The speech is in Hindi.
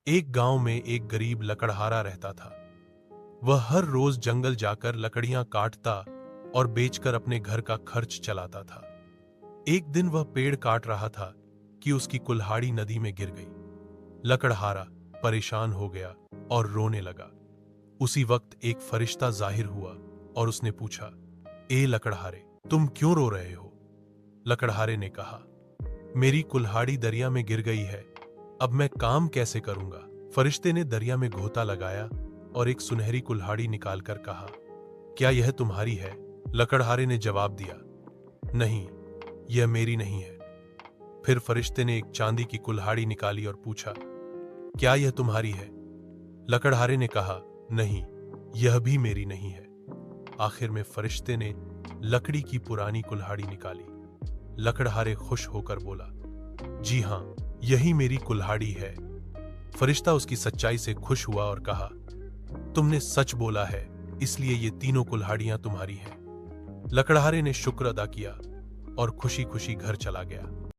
एक गांव में एक गरीब लकड़हारा रहता था। वह हर रोज जंगल जाकर लकड़ियां काटता और बेचकर अपने घर का खर्च चलाता था। एक दिन वह पेड़ काट रहा था कि उसकी कुल्हाड़ी नदी में गिर गई। लकड़हारा परेशान हो गया और रोने लगा। उसी वक्त एक फरिश्ता जाहिर हुआ और उसने पूछा, ए लकड़हारे, तुम क्यों रो रहे हो? लकड़हारे ने कहा, मेरी कुल्हाड़ी दरिया में गिर गई है, अब मैं काम कैसे करूंगा? फरिश्ते ने दरिया में गोता लगाया और एक सुनहरी कुल्हाड़ी निकालकर कहा, क्या यह तुम्हारी है? लकड़हारे ने जवाब दिया, नहीं, यह मेरी नहीं है। फिर फरिश्ते ने एक चांदी की कुल्हाड़ी निकाली और पूछा, क्या यह तुम्हारी है? लकड़हारे ने कहा, नहीं, यह भी मेरी नहीं है। आखिर में फरिश्ते ने लकड़ी की पुरानी कुल्हाड़ी निकाली। लकड़हारे खुश होकर बोला, जी हां, यही मेरी कुल्हाड़ी है। फरिश्ता उसकी सच्चाई से खुश हुआ और कहा, तुमने सच बोला है, इसलिए ये तीनों कुल्हाड़ियां तुम्हारी हैं। लकड़हारे ने शुक्र अदा किया और खुशी खुशी घर चला गया।